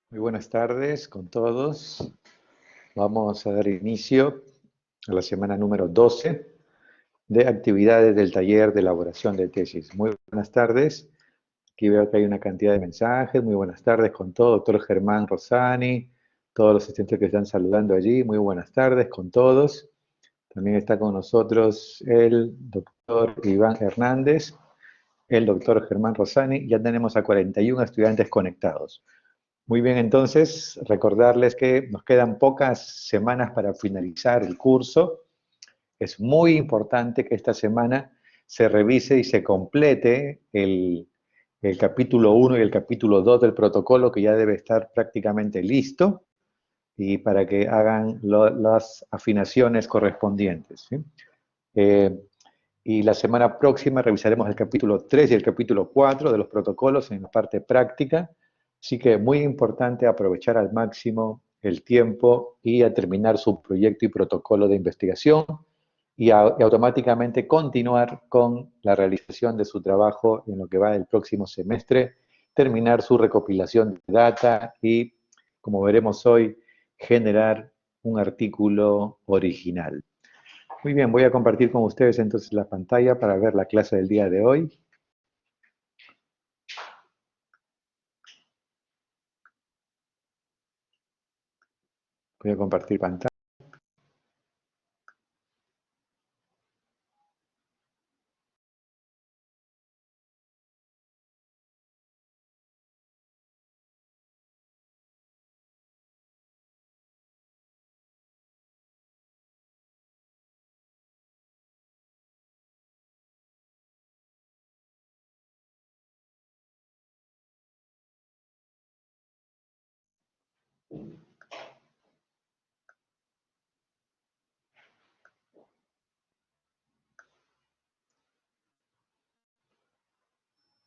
Muy buenas tardes con todos. Vamos a dar inicio a la semana número 12 de actividades del taller de elaboración de tesis. Muy buenas tardes. Aquí veo que hay una cantidad de mensajes. Muy buenas tardes con todo. Doctor Germán Rosani, todos los asistentes que están saludando allí. Muy buenas tardes con todos. También está con nosotros el doctor Iván Hernández, el doctor Germán Rosani. Ya tenemos a 41 estudiantes conectados. Muy bien, entonces, recordarles que nos quedan pocas semanas para finalizar el curso. Es muy importante que esta semana se revise y se complete el capítulo 1 y el capítulo 2 del protocolo, que ya debe estar prácticamente listo, y para que hagan las afinaciones correspondientes, ¿sí? Eh, y la semana próxima revisaremos el capítulo 3 y el capítulo 4 de los protocolos en la parte práctica. Así que muy importante aprovechar al máximo el tiempo y a terminar su proyecto y protocolo de investigación y automáticamente continuar con la realización de su trabajo en lo que va del próximo semestre, terminar su recopilación de data y, como veremos hoy, generar un artículo original. Muy bien, voy a compartir con ustedes entonces la pantalla para ver la clase del día de hoy. Voy a compartir pantalla.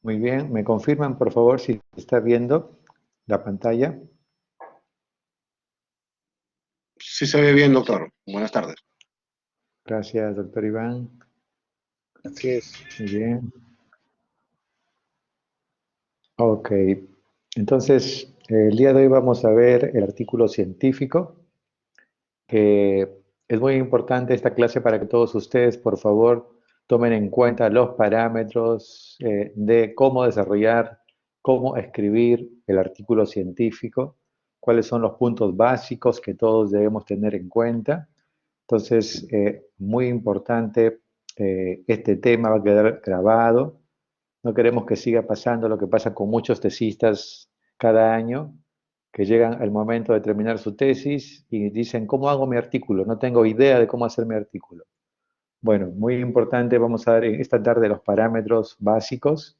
Muy bien, ¿me confirman por favor si se está viendo la pantalla? Sí se ve bien, doctor. Buenas tardes. Gracias, doctor Iván. Así es. Muy bien. Ok, entonces el día de hoy vamos a ver el artículo científico, que es muy importante esta clase para que todos ustedes, por favor, tomen en cuenta los parámetros de cómo desarrollar, cómo escribir el artículo científico, cuáles son los puntos básicos que todos debemos tener en cuenta. Entonces, muy importante, este tema va a quedar grabado. No queremos que siga pasando lo que pasa con muchos tesistas cada año, que llegan al momento de terminar su tesis y dicen, ¿cómo hago mi artículo? No tengo idea de cómo hacer mi artículo. Bueno, muy importante, vamos a ver esta tarde los parámetros básicos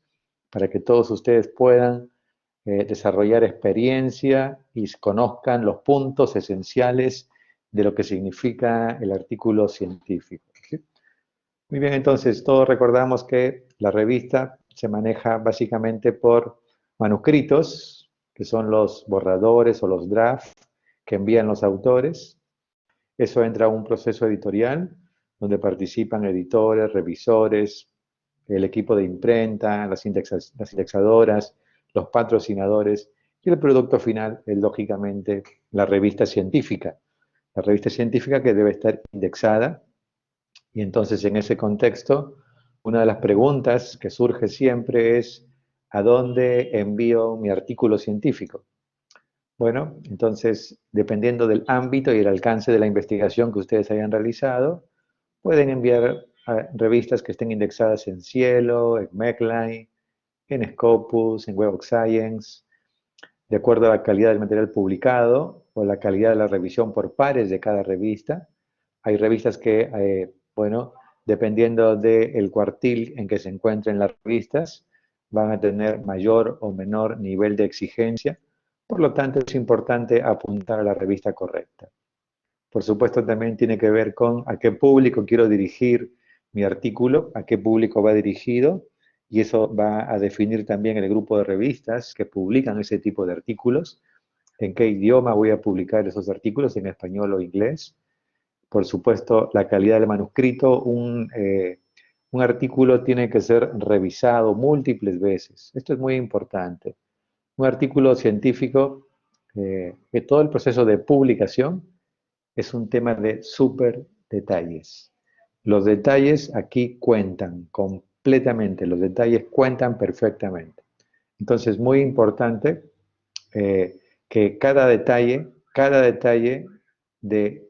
para que todos ustedes puedan desarrollar experiencia y conozcan los puntos esenciales de lo que significa el artículo científico, ¿sí? Muy bien, entonces todos recordamos que la revista se maneja básicamente por manuscritos, que son los borradores o los drafts que envían los autores. Eso entra a un proceso editorial donde participan editores, revisores, el equipo de imprenta, las indexadoras, los patrocinadores, y el producto final es lógicamente la revista científica. La revista científica que debe estar indexada, y entonces en ese contexto, una de las preguntas que surge siempre es, ¿a dónde envío mi artículo científico? Bueno, entonces, dependiendo del ámbito y el alcance de la investigación que ustedes hayan realizado, pueden enviar a revistas que estén indexadas en Cielo, en Medline, en Scopus, en Web of Science, de acuerdo a la calidad del material publicado o la calidad de la revisión por pares de cada revista. Hay revistas que, bueno, dependiendo del cuartil en que se encuentren las revistas, van a tener mayor o menor nivel de exigencia. Por lo tanto, es importante apuntar a la revista correcta. Por supuesto, también tiene que ver con a qué público quiero dirigir mi artículo, a qué público va dirigido, y eso va a definir también el grupo de revistas que publican ese tipo de artículos, en qué idioma voy a publicar esos artículos, en español o inglés. Por supuesto, la calidad del manuscrito, un artículo tiene que ser revisado múltiples veces. Esto es muy importante. Un artículo científico que todo el proceso de publicación es un tema de súper detalles. Los detalles aquí cuentan completamente, los detalles cuentan perfectamente. Entonces, muy importante que cada detalle de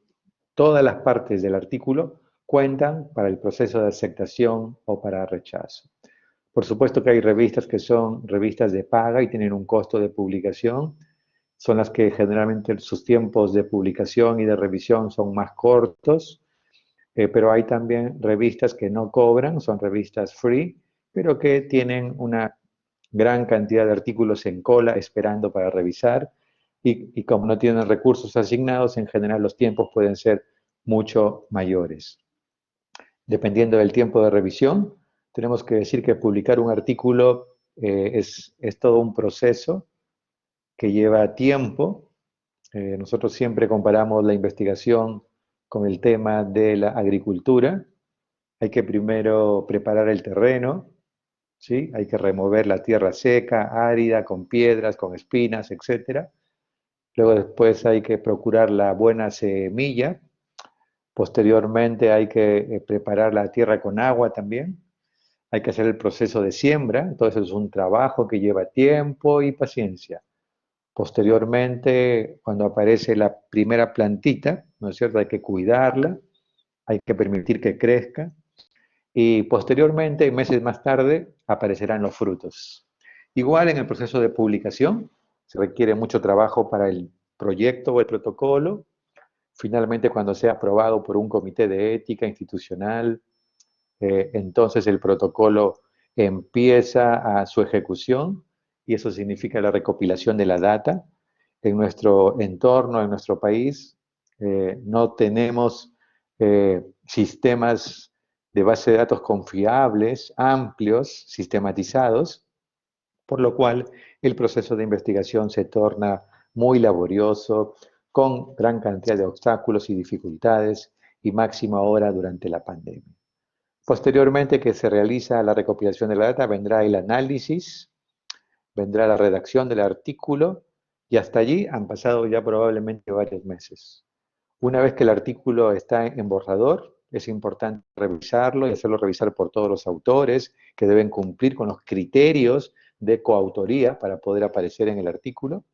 todas las partes del artículo cuentan para el proceso de aceptación o para rechazo. Por supuesto que hay revistas que son revistas de paga y tienen un costo de publicación. Son las que generalmente sus tiempos de publicación y de revisión son más cortos, pero hay también revistas que no cobran, son revistas free, pero que tienen una gran cantidad de artículos en cola esperando para revisar y como no tienen recursos asignados, en general los tiempos pueden ser mucho mayores. Dependiendo del tiempo de revisión, tenemos que decir que publicar un artículo es todo un proceso que lleva tiempo. Nosotros siempre comparamos la investigación con el tema de la agricultura. Hay que primero preparar el terreno, ¿sí? Hay que remover la tierra seca, árida, con piedras, con espinas, etcétera. Luego después hay que procurar la buena semilla. Posteriormente hay que preparar la tierra con agua también. Hay que hacer el proceso de siembra. Entonces es un trabajo que lleva tiempo y paciencia. Posteriormente, cuando aparece la primera plantita, ¿no es cierto? Hay que cuidarla, hay que permitir que crezca y posteriormente, meses más tarde, aparecerán los frutos. Igual en el proceso de publicación, se requiere mucho trabajo para el proyecto o el protocolo. Finalmente, cuando sea aprobado por un comité de ética institucional, entonces el protocolo empieza a su ejecución y eso significa la recopilación de la data. En nuestro entorno, en nuestro país, no tenemos sistemas de base de datos confiables, amplios, sistematizados, por lo cual el proceso de investigación se torna muy laborioso, con gran cantidad de obstáculos y dificultades, y máxima ahora durante la pandemia. Posteriormente que se realiza la recopilación de la data, vendrá el análisis, vendrá la redacción del artículo, y hasta allí han pasado ya probablemente varios meses. Una vez que el artículo está en borrador, es importante revisarlo y hacerlo revisar por todos los autores que deben cumplir con los criterios de coautoría para poder aparecer en el artículo.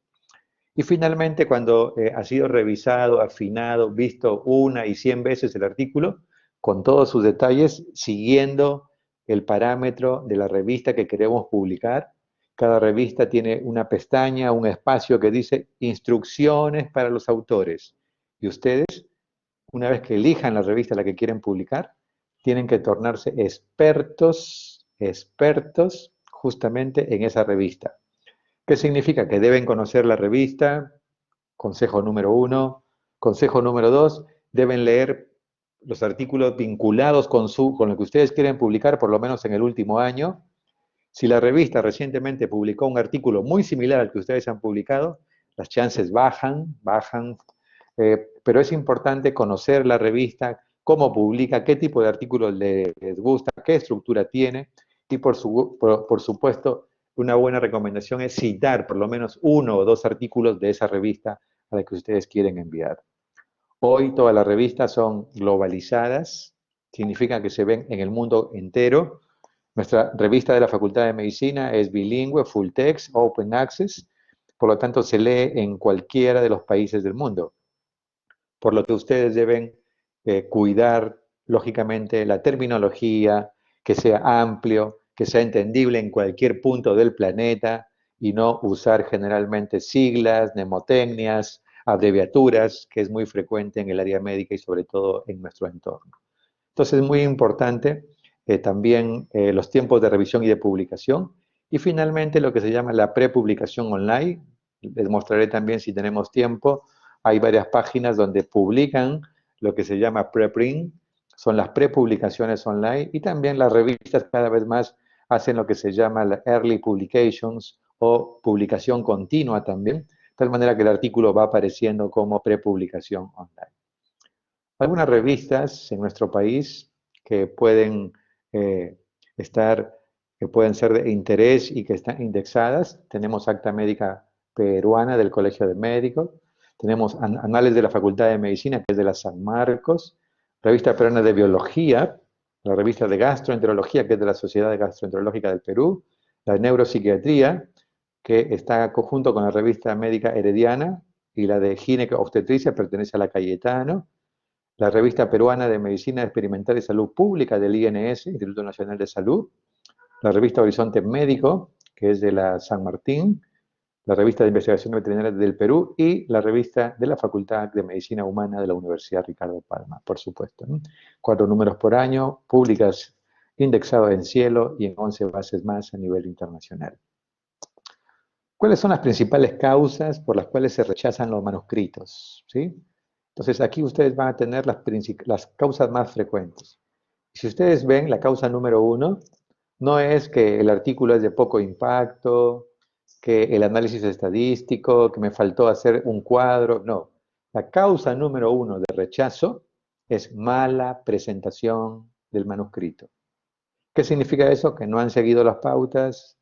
Y finalmente, cuando ha sido revisado, afinado, visto una y 100 veces el artículo, con todos sus detalles, siguiendo el parámetro de la revista que queremos publicar, cada revista tiene una pestaña, un espacio que dice instrucciones para los autores. Y ustedes, una vez que elijan la revista a la que quieren publicar, tienen que tornarse expertos justamente en esa revista. ¿Qué significa? Que deben conocer la revista, consejo número uno. Consejo número dos, deben leer los artículos vinculados con lo que ustedes quieren publicar, por lo menos en el último año. Si la revista recientemente publicó un artículo muy similar al que ustedes han publicado, las chances bajan, pero es importante conocer la revista, cómo publica, qué tipo de artículos les gusta, qué estructura tiene, y por supuesto, una buena recomendación es citar por lo menos uno o dos artículos de esa revista a la que ustedes quieren enviar. Hoy todas las revistas son globalizadas, significa que se ven en el mundo entero. Nuestra revista de la Facultad de Medicina es bilingüe, full text, open access, por lo tanto se lee en cualquiera de los países del mundo. Por lo que ustedes deben cuidar, lógicamente, la terminología, que sea amplio, que sea entendible en cualquier punto del planeta y no usar generalmente siglas, mnemotecnias, abreviaturas, que es muy frecuente en el área médica y sobre todo en nuestro entorno. Entonces es muy importante también los tiempos de revisión y de publicación y finalmente lo que se llama la prepublicación online. Les mostraré también si tenemos tiempo. Hay varias páginas donde publican lo que se llama preprint, son las prepublicaciones online y también las revistas cada vez más hacen lo que se llama la early publications o publicación continua también, de tal manera que el artículo va apareciendo como prepublicación online. Algunas revistas en nuestro país que pueden eh, estar, que pueden ser de interés y que están indexadas. Tenemos Acta Médica Peruana del Colegio de Médicos, tenemos Anales de la Facultad de Medicina, que es de la San Marcos, Revista Peruana de Biología, la Revista de Gastroenterología, que es de la Sociedad Gastroenterológica del Perú, la Neuropsiquiatría, que está conjunto con la Revista Médica Herediana, y la de Gineco-Obstetricia pertenece a la Cayetano, la Revista Peruana de Medicina Experimental y Salud Pública del INS, Instituto Nacional de Salud, la Revista Horizonte Médico, que es de la San Martín, la Revista de Investigación Veterinaria del Perú y la Revista de la Facultad de Medicina Humana de la Universidad Ricardo Palma, por supuesto, ¿no? 4 números por año, públicas, indexados en Cielo y en 11 bases más a nivel internacional. ¿Cuáles son las principales causas por las cuales se rechazan los manuscritos? ¿Sí? Entonces, aquí ustedes van a tener las causas más frecuentes. Si ustedes ven, la causa número 1 no es que el artículo es de poco impacto, que el análisis estadístico, que me faltó hacer un cuadro, no. La causa número 1 de rechazo es mala presentación del manuscrito. ¿Qué significa eso? Que no han seguido las pautas,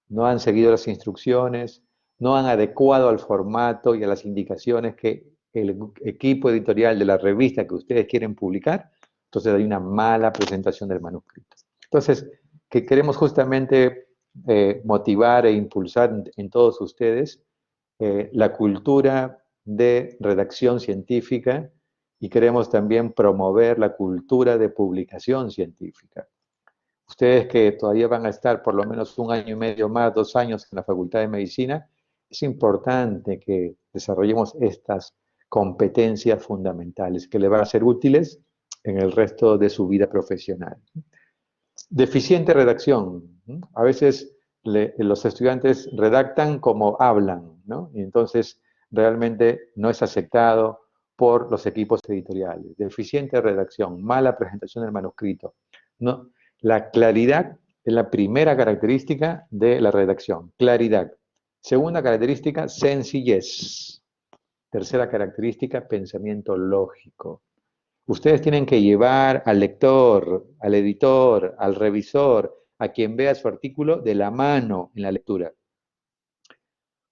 no han seguido las instrucciones, no han adecuado al formato y a las indicaciones que el equipo editorial de la revista que ustedes quieren publicar, entonces hay una mala presentación del manuscrito. Entonces, que queremos justamente motivar e impulsar en todos ustedes la cultura de redacción científica y queremos también promover la cultura de publicación científica. Ustedes que todavía van a estar por lo menos 1 año y medio más, 2 años en la Facultad de Medicina, es importante que desarrollemos estas competencias fundamentales que le van a ser útiles en el resto de su vida profesional. Deficiente redacción. A veces los estudiantes redactan como hablan, ¿no? Y entonces realmente no es aceptado por los equipos editoriales. Deficiente redacción, mala presentación del manuscrito. No, la claridad es la primera característica de la redacción, claridad. Segunda característica, sencillez. Tercera característica, pensamiento lógico. Ustedes tienen que llevar al lector, al editor, al revisor, a quien vea su artículo de la mano en la lectura.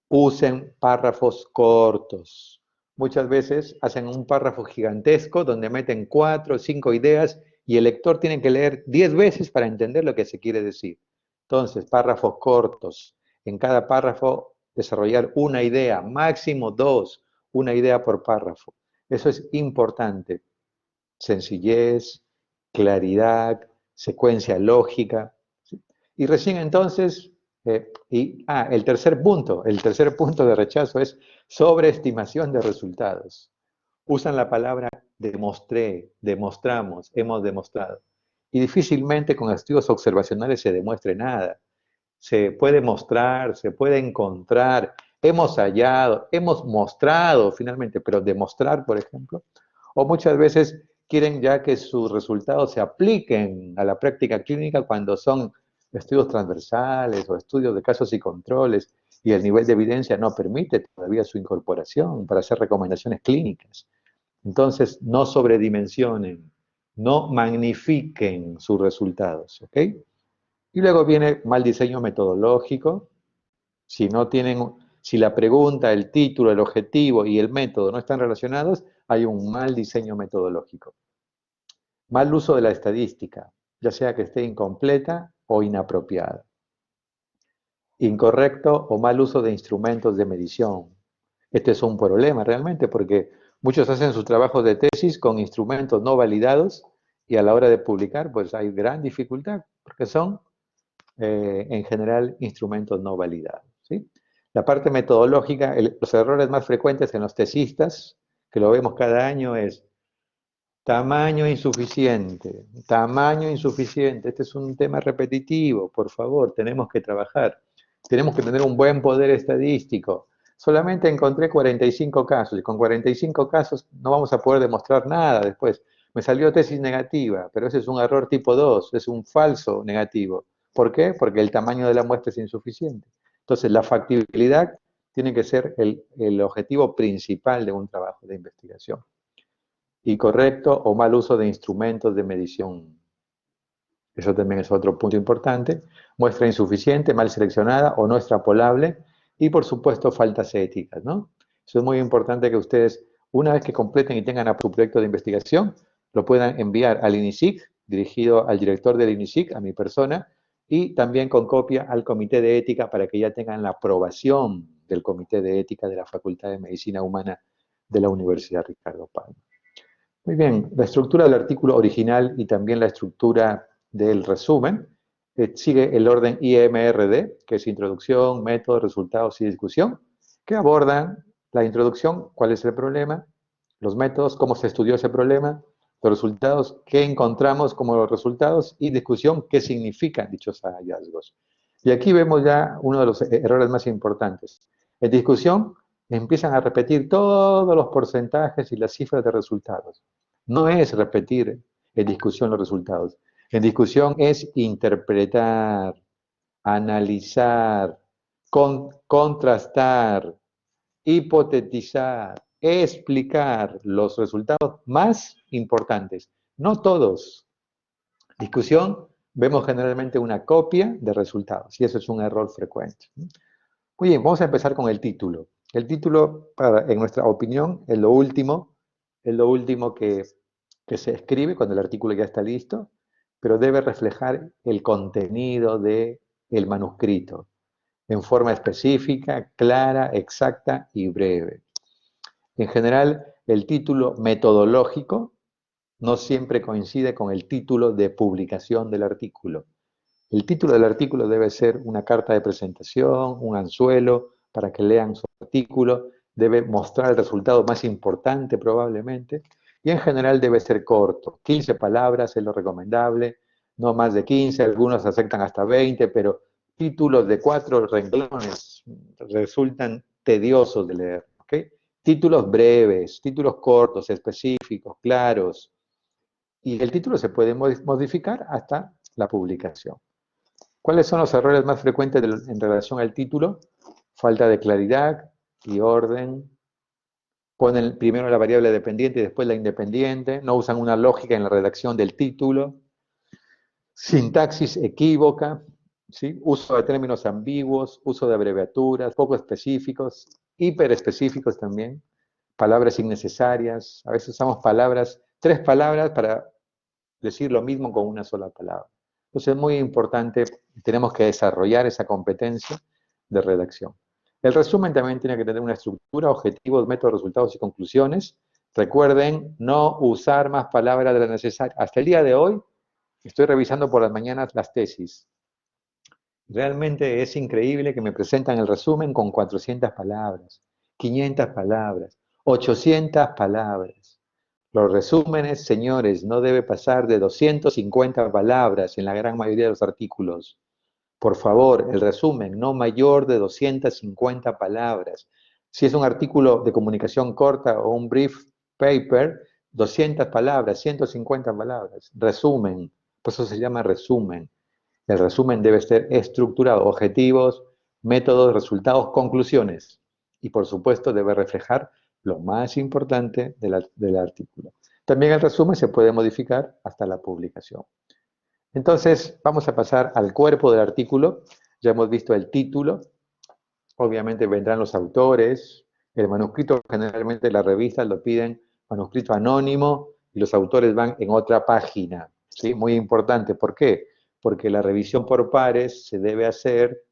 Usen párrafos cortos. Muchas veces hacen un párrafo gigantesco donde meten 4 o 5 ideas y el lector tiene que leer 10 veces para entender lo que se quiere decir. Entonces, párrafos cortos. En cada párrafo desarrollar una idea, máximo 2, una idea por párrafo. Eso es importante. Sencillez, claridad, secuencia lógica. ¿Sí? Y recién entonces, el tercer punto de rechazo es sobreestimación de resultados. Usan la palabra demostré, demostramos, hemos demostrado. Y difícilmente con estudios observacionales se demuestre nada. Se puede mostrar, se puede encontrar, hemos hallado, hemos mostrado finalmente, pero demostrar, por ejemplo, o muchas veces quieren ya que sus resultados se apliquen a la práctica clínica cuando son estudios transversales o estudios de casos y controles y el nivel de evidencia no permite todavía su incorporación para hacer recomendaciones clínicas. Entonces, no sobredimensionen, no magnifiquen sus resultados, ¿ok? Y luego viene mal diseño metodológico. Si la pregunta, el título, el objetivo y el método no están relacionados, hay un mal diseño metodológico. Mal uso de la estadística, ya sea que esté incompleta o inapropiada. Incorrecto o mal uso de instrumentos de medición. Este es un problema realmente porque muchos hacen sus trabajos de tesis con instrumentos no validados y a la hora de publicar pues hay gran dificultad porque son en general instrumentos no validados. ¿Sí? La parte metodológica, los errores más frecuentes en los tesistas, que lo vemos cada año, es tamaño insuficiente, tamaño insuficiente. Este es un tema repetitivo, por favor, tenemos que trabajar. Tenemos que tener un buen poder estadístico. Solamente encontré 45 casos y con 45 casos no vamos a poder demostrar nada después. Me salió tesis negativa, pero ese es un error tipo 2, es un falso negativo. ¿Por qué? Porque el tamaño de la muestra es insuficiente. Entonces, la factibilidad tiene que ser el objetivo principal de un trabajo de investigación. Incorrecto o mal uso de instrumentos de medición. Eso también es otro punto importante. Muestra insuficiente, mal seleccionada o no extrapolable. y por supuesto faltas éticas, ¿no? Eso es muy importante que ustedes, una vez que completen y tengan su proyecto de investigación, lo puedan enviar al INISIC, dirigido al director del INISIC, a mi persona, y también con copia al Comité de Ética para que ya tengan la aprobación del Comité de Ética de la Facultad de Medicina Humana de la Universidad Ricardo Palma. Muy bien, la estructura del artículo original y también la estructura del resumen sigue el orden IMRD, que es introducción, método, resultados y discusión, que abordan la introducción, cuál es el problema, los métodos, cómo se estudió ese problema, los resultados, qué encontramos como los resultados y discusión, qué significan dichos hallazgos. Y aquí vemos ya uno de los errores más importantes. En discusión empiezan a repetir todos los porcentajes y las cifras de resultados. No es repetir en discusión los resultados. En discusión es interpretar, analizar, contrastar, hipotetizar, explicar los resultados más importantes. No todos. Discusión, vemos generalmente una copia de resultados y eso es un error frecuente. Muy bien, vamos a empezar con el título. El título, en nuestra opinión, es lo último que se escribe cuando el artículo ya está listo, pero debe reflejar el contenido del manuscrito en forma específica, clara, exacta y breve. En general, el título metodológico no siempre coincide con el título de publicación del artículo. El título del artículo debe ser una carta de presentación, un anzuelo para que lean su artículo, debe mostrar el resultado más importante probablemente, y en general debe ser corto. 15 palabras es lo recomendable, no más de 15, algunos aceptan hasta 20, pero títulos de 4 renglones resultan tediosos de leer, ¿ok? Títulos breves, títulos cortos, específicos, claros, y el título se puede modificar hasta la publicación. ¿Cuáles son los errores más frecuentes en relación al título? Falta de claridad y orden. Ponen primero la variable dependiente y después la independiente. No usan una lógica en la redacción del título. Sintaxis equívoca. ¿Sí? Uso de términos ambiguos, uso de abreviaturas, poco específicos, hiperespecíficos también. Palabras innecesarias. A veces usamos palabras, 3 palabras para decir lo mismo con una sola palabra. Entonces es muy importante, tenemos que desarrollar esa competencia de redacción. El resumen también tiene que tener una estructura, objetivos, métodos, resultados y conclusiones. Recuerden no usar más palabras de las necesarias. Hasta el día de hoy estoy revisando por las mañanas las tesis. Realmente es increíble que me presentan el resumen con 400 palabras, 500 palabras, 800 palabras. Los resúmenes, señores, no debe pasar de 250 palabras en la gran mayoría de los artículos. Por favor, el resumen no mayor de 250 palabras. Si es un artículo de comunicación corta o un brief paper, 200 palabras, 150 palabras. Resumen, por eso se llama resumen. El resumen debe ser estructurado, objetivos, métodos, resultados, conclusiones. Y por supuesto debe reflejar lo más importante del artículo. También el resumen se puede modificar hasta la publicación. Entonces, vamos a pasar al cuerpo del artículo. Ya hemos visto el título. Obviamente vendrán los autores. El manuscrito, generalmente las revistas lo piden manuscrito anónimo y los autores van en otra página. ¿Sí? Muy importante. ¿Por qué? Porque la revisión por pares se debe hacer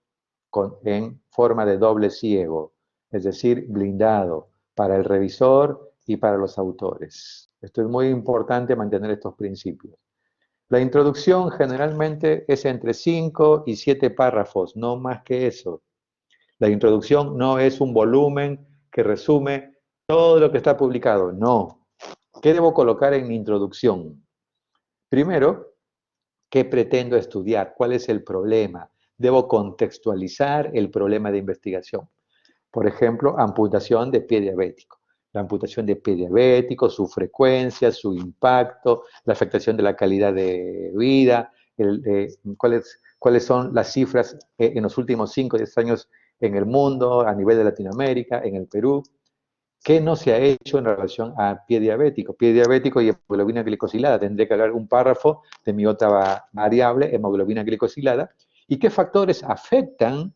en forma de doble ciego, es decir, blindado para el revisor y para los autores. Esto es muy importante mantener estos principios. La introducción generalmente es entre 5 y 7 párrafos, no más que eso. La introducción no es un volumen que resume todo lo que está publicado, no. ¿Qué debo colocar en mi introducción? Primero, ¿qué pretendo estudiar? ¿Cuál es el problema? Debo contextualizar el problema de investigación. Por ejemplo, amputación de pie diabético. La amputación de pie diabético, su frecuencia, su impacto, la afectación de la calidad de vida, cuáles son las cifras en los últimos 5 o 10 años en el mundo, a nivel de Latinoamérica, en el Perú. ¿Qué no se ha hecho en relación a pie diabético? Pie diabético y hemoglobina glicosilada. Tendré que hablar un párrafo de mi otra variable, hemoglobina glicosilada. ¿Y qué factores afectan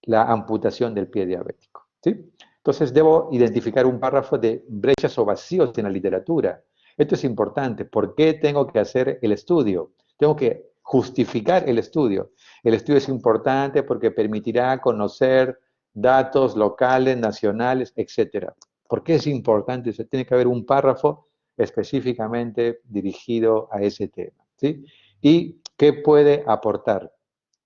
la amputación del pie diabético, ¿sí? Entonces debo identificar un párrafo de brechas o vacíos en la literatura. Esto es importante. ¿Por qué tengo que hacer el estudio? Tengo que justificar el estudio. El estudio es importante porque permitirá conocer datos locales, nacionales, etcétera. ¿Por qué es importante? Tiene que haber un párrafo específicamente dirigido a ese tema, ¿sí? ¿Y qué puede aportar?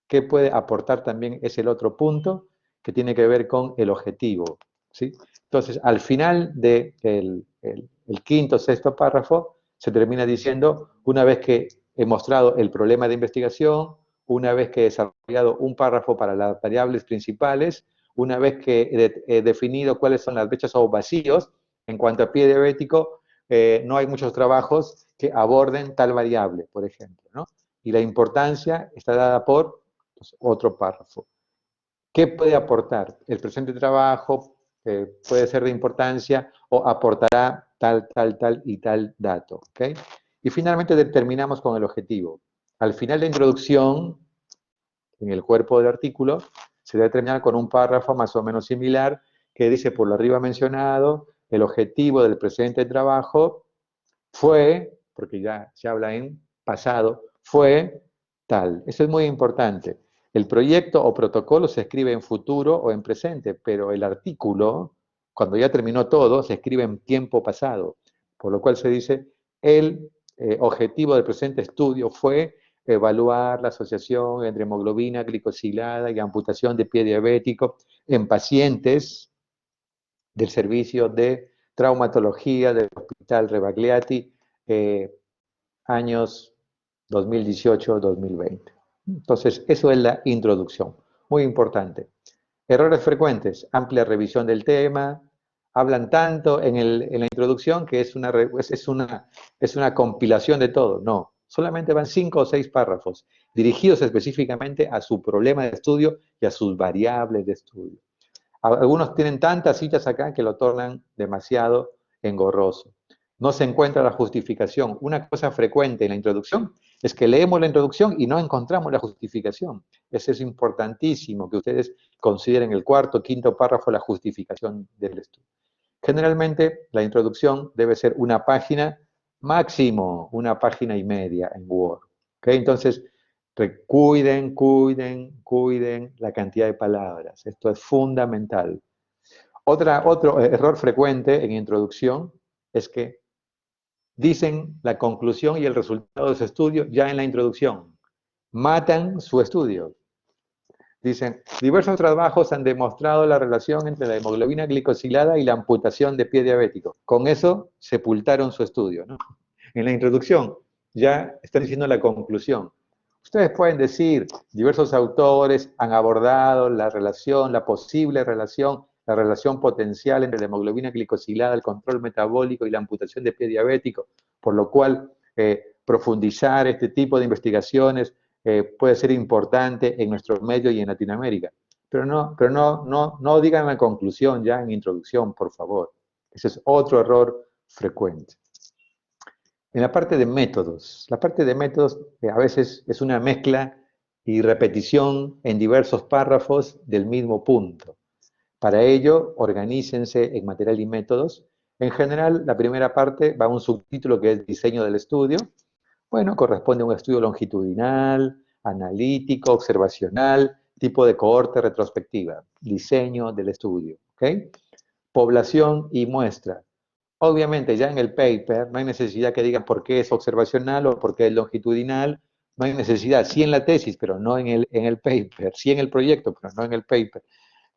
¿Qué puede aportar también? Es el otro punto que tiene que ver con el objetivo, ¿sí? Entonces, al final del el quinto, sexto párrafo, se termina diciendo, una vez que he mostrado el problema de investigación, una vez que he desarrollado un párrafo para las variables principales, una vez que he definido cuáles son las brechas o vacíos, en cuanto a pie diabético, no hay muchos trabajos que aborden tal variable, por ejemplo, ¿no? Y la importancia está dada por otro párrafo. ¿Qué puede aportar? El presente trabajo puede ser de importancia o aportará tal, tal, tal y tal dato. ¿Okay? Y finalmente terminamos con el objetivo. Al final de la introducción, en el cuerpo del artículo, se debe terminar con un párrafo más o menos similar que dice, por lo arriba mencionado, el objetivo del presente trabajo fue, porque ya se habla en pasado, fue tal. Eso es muy importante. El proyecto o protocolo se escribe en futuro o en presente, pero el artículo, cuando ya terminó todo, se escribe en tiempo pasado. Por lo cual se dice, el objetivo del presente estudio fue evaluar la asociación entre hemoglobina glicosilada y amputación de pie diabético en pacientes del servicio de traumatología del Hospital Rebagliati, años 2018-2020. Entonces, eso es la introducción, muy importante. Errores frecuentes, amplia revisión del tema, hablan tanto en la introducción que es una compilación de todo. No, solamente van 5 o 6 párrafos dirigidos específicamente a su problema de estudio y a sus variables de estudio. Algunos tienen tantas citas acá que lo tornan demasiado engorroso. No se encuentra la justificación. Una cosa frecuente en la introducción es que leemos la introducción y no encontramos la justificación. Eso es importantísimo, que ustedes consideren el cuarto, quinto párrafo la justificación del estudio. Generalmente la introducción debe ser una página, máximo una página y media en Word. ¿Okay? Entonces, cuiden la cantidad de palabras. Esto es fundamental. Otro error frecuente en introducción es que dicen la conclusión y el resultado de su estudio ya en la introducción. Matan su estudio. Dicen, diversos trabajos han demostrado la relación entre la hemoglobina glicosilada y la amputación de pie diabético. Con eso sepultaron su estudio, ¿no? En la introducción ya están diciendo la conclusión. Ustedes pueden decir, diversos autores han abordado la relación, la posible relación, la relación potencial entre la hemoglobina glicosilada, el control metabólico y la amputación de pie diabético, por lo cual profundizar este tipo de investigaciones puede ser importante en nuestro medio y en Latinoamérica. Pero no digan la conclusión ya en introducción, por favor. Ese es otro error frecuente. En la parte de métodos a veces es una mezcla y repetición en diversos párrafos del mismo punto. Para ello, organícense en material y métodos. En general, la primera parte va a un subtítulo que es diseño del estudio. Bueno, corresponde a un estudio longitudinal, analítico, observacional, tipo de cohorte retrospectiva, diseño del estudio. ¿Okay? Población y muestra. Obviamente, ya en el paper no hay necesidad que digan por qué es observacional o por qué es longitudinal. No hay necesidad, sí en la tesis, pero no en el paper, sí en el proyecto, pero no en el paper.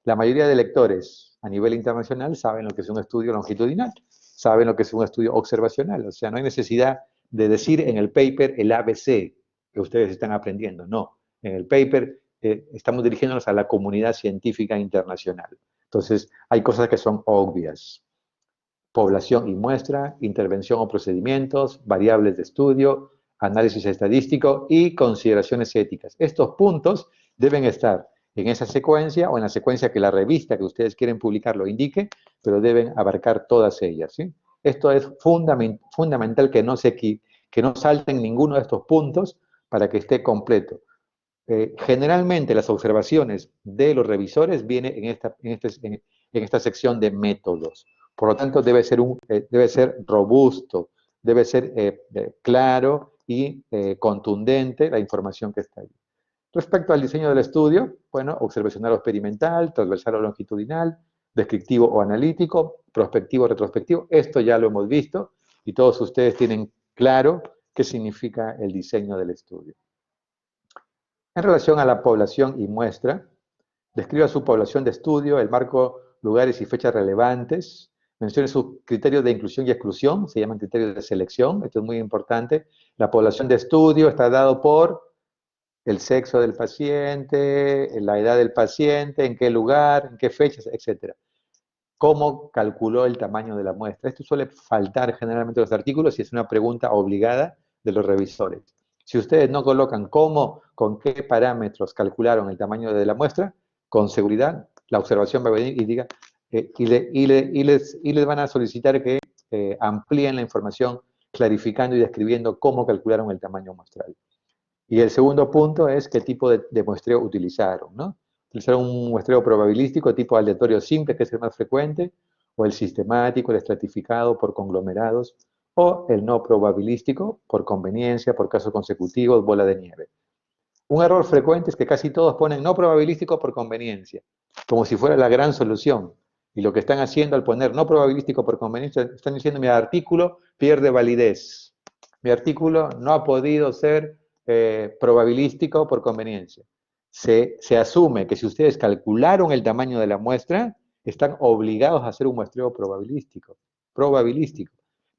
La mayoría de lectores a nivel internacional saben lo que es un estudio longitudinal, saben lo que es un estudio observacional, o sea, no hay necesidad de decir en el paper el ABC que ustedes están aprendiendo, no. En el paper estamos dirigiéndonos a la comunidad científica internacional. Entonces, hay cosas que son obvias. Población y muestra, intervención o procedimientos, variables de estudio, análisis estadístico y consideraciones éticas. Estos puntos deben estar en esa secuencia o en la secuencia que la revista que ustedes quieren publicar lo indique, pero deben abarcar todas ellas. ¿Sí? Esto es fundamental que no salten ninguno de estos puntos para que esté completo. Generalmente las observaciones de los revisores vienen en esta sección de métodos. Por lo tanto, debe ser robusto, debe ser claro y contundente la información que está ahí. Respecto al diseño del estudio, bueno, observacional o experimental, transversal o longitudinal, descriptivo o analítico, prospectivo o retrospectivo, esto ya lo hemos visto y todos ustedes tienen claro qué significa el diseño del estudio. En relación a la población y muestra, describa su población de estudio, el marco, lugares y fechas relevantes, mencione sus criterios de inclusión y exclusión, se llaman criterios de selección, esto es muy importante. La población de estudio está dado por el sexo del paciente, la edad del paciente, en qué lugar, en qué fechas, etc. ¿Cómo calculó el tamaño de la muestra? Esto suele faltar generalmente en los artículos y es una pregunta obligada de los revisores. Si ustedes no colocan cómo, con qué parámetros calcularon el tamaño de la muestra, con seguridad la observación va a venir y diga, les van a solicitar que amplíen la información clarificando y describiendo cómo calcularon el tamaño muestral. Y el segundo punto es qué tipo de muestreo utilizaron, ¿no? Utilizaron un muestreo probabilístico tipo aleatorio simple, que es el más frecuente, o el sistemático, el estratificado por conglomerados, o el no probabilístico por conveniencia, por casos consecutivos, bola de nieve. Un error frecuente es que casi todos ponen no probabilístico por conveniencia, como si fuera la gran solución. Y lo que están haciendo al poner no probabilístico por conveniencia, están diciendo mi artículo pierde validez. Mi artículo no ha podido ser probabilístico por conveniencia. Se asume que si ustedes calcularon el tamaño de la muestra, están obligados a hacer un muestreo probabilístico.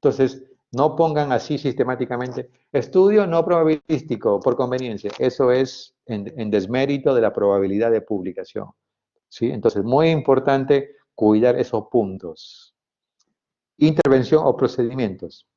Entonces, no pongan así sistemáticamente, estudio no probabilístico por conveniencia. Eso es en desmérito de la probabilidad de publicación. ¿Sí? Entonces, muy importante cuidar esos puntos. Intervención o procedimientos.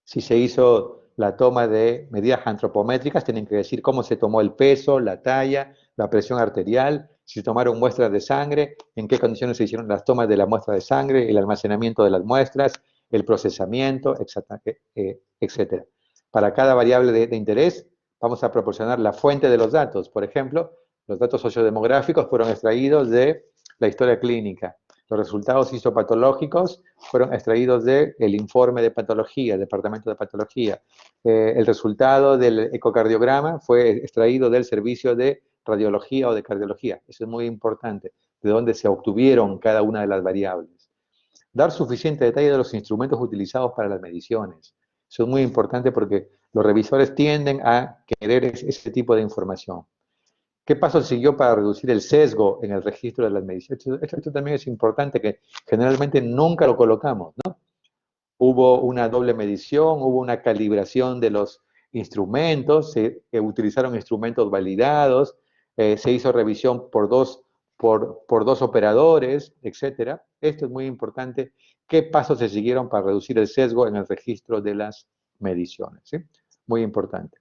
Si se hizo la toma de medidas antropométricas, tienen que decir cómo se tomó el peso, la talla, la presión arterial, si se tomaron muestras de sangre, en qué condiciones se hicieron las tomas de la muestra de sangre, el almacenamiento de las muestras, el procesamiento, etc. Para cada variable de interés, vamos a proporcionar la fuente de los datos. Por ejemplo, los datos sociodemográficos fueron extraídos de la historia clínica. Los resultados histopatológicos fueron extraídos del informe de patología, el departamento de patología. El resultado del ecocardiograma fue extraído del servicio de radiología o de cardiología. Eso es muy importante, de dónde se obtuvieron cada una de las variables. Dar suficiente detalle de los instrumentos utilizados para las mediciones. Eso es muy importante porque los revisores tienden a querer ese tipo de información. ¿Qué paso siguió para reducir el sesgo en el registro de las mediciones? Esto también es importante, que generalmente nunca lo colocamos, ¿no? Hubo una doble medición, hubo una calibración de los instrumentos, se utilizaron instrumentos validados, se hizo revisión por dos operadores, etc. Esto es muy importante. ¿Qué pasos se siguieron para reducir el sesgo en el registro de las mediciones? ¿Sí? Muy importante.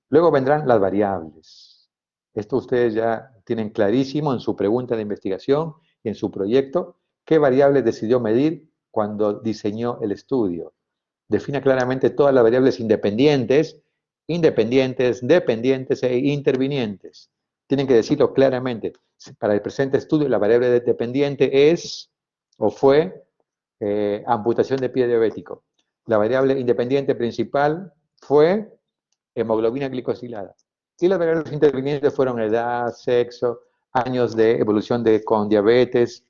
Luego vendrán las variables. Esto ustedes ya tienen clarísimo en su pregunta de investigación y en su proyecto, qué variables decidió medir cuando diseñó el estudio. Defina claramente todas las variables independientes, dependientes e intervinientes. Tienen que decirlo claramente. Para el presente estudio, la variable dependiente es o fue amputación de pie diabético. La variable independiente principal fue hemoglobina glicosilada. Y las variables intervinientes fueron edad, sexo, años de evolución con diabetes,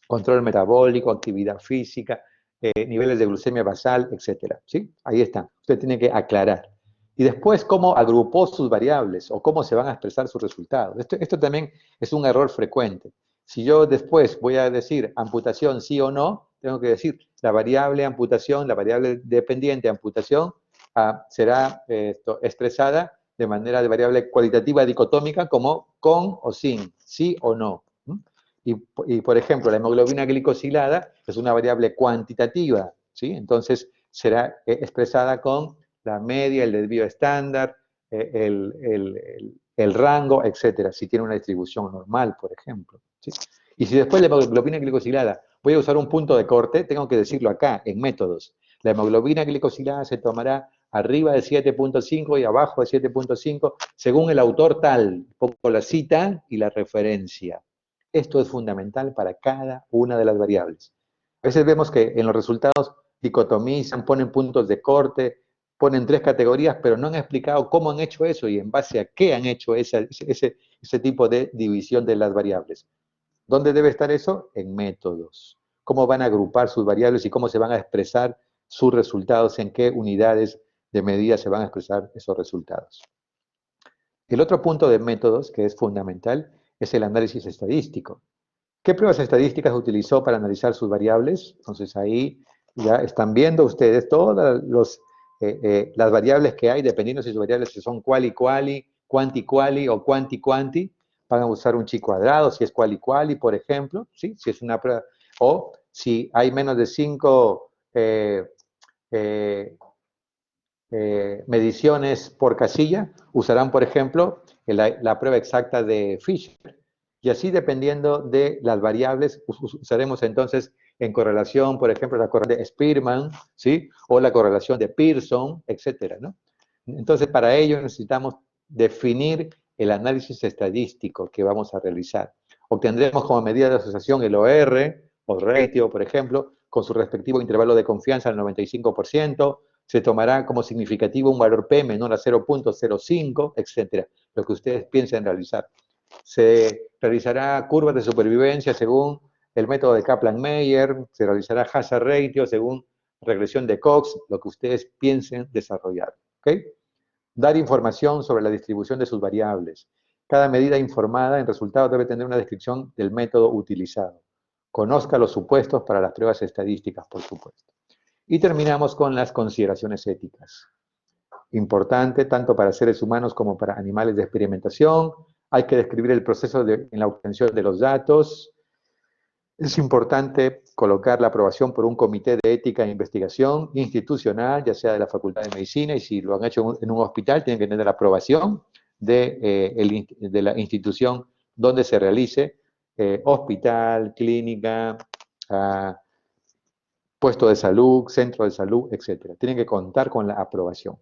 control metabólico, actividad física, niveles de glucemia basal, etc. ¿Sí? Ahí está. Usted tiene que aclarar. Y después, cómo agrupó sus variables o cómo se van a expresar sus resultados. Esto también es un error frecuente. Si yo después voy a decir amputación sí o no, tengo que decir la variable amputación, la variable dependiente amputación, será expresada de manera de variable cualitativa dicotómica como con o sin, sí o no. Por ejemplo, la hemoglobina glicosilada es una variable cuantitativa, ¿sí? Entonces será expresada con la media, el desvío estándar, el rango, etcétera, si tiene una distribución normal, por ejemplo, ¿sí? Y si después la hemoglobina glicosilada voy a usar un punto de corte, tengo que decirlo acá, en métodos. La hemoglobina glicosilada se tomará arriba de 7.5 y abajo de 7.5, según el autor tal, pongo la cita y la referencia. Esto es fundamental para cada una de las variables. A veces vemos que en los resultados dicotomizan, ponen puntos de corte, ponen 3 categorías, pero no han explicado cómo han hecho eso y en base a qué han hecho ese tipo de división de las variables. ¿Dónde debe estar eso? En métodos. Cómo van a agrupar sus variables y cómo se van a expresar sus resultados, en qué unidades de medida se van a expresar esos resultados. El otro punto de métodos que es fundamental es el análisis estadístico. ¿Qué pruebas estadísticas utilizó para analizar sus variables? Entonces ahí ya están viendo ustedes todas las variables que hay, dependiendo si sus variables son quali-quali, quanti-quali o quanti-quanti. Van a usar un chi cuadrado, si es quali-quali, por ejemplo, ¿sí? Si es una prueba, o si hay menos de 5 mediciones por casilla, usarán, por ejemplo, la prueba exacta de Fisher. Y así, dependiendo de las variables, usaremos entonces en correlación, por ejemplo, la correlación de Spearman, ¿sí? O la correlación de Pearson, etcétera, ¿no? Entonces, para ello necesitamos definir el análisis estadístico que vamos a realizar. Obtendremos como medida de asociación el OR, o ratio, por ejemplo, con su respectivo intervalo de confianza al 95%, se tomará como significativo un valor P menor a 0.05, etcétera, lo que ustedes piensen realizar. Se realizará curvas de supervivencia según el método de Kaplan-Meier, se realizará hazard ratio según regresión de Cox, lo que ustedes piensen desarrollar. ¿Okay? Dar información sobre la distribución de sus variables. Cada medida informada en resultados debe tener una descripción del método utilizado. Conozca los supuestos para las pruebas estadísticas, por supuesto. Y terminamos con las consideraciones éticas. Importante tanto para seres humanos como para animales de experimentación. Hay que describir el proceso en la obtención de los datos. Es importante colocar la aprobación por un comité de ética e investigación institucional, ya sea de la Facultad de Medicina, y si lo han hecho en un hospital, tienen que tener la aprobación de la institución donde se realice, hospital, clínica, puesto de salud, centro de salud, etcétera. Tienen que contar con la aprobación.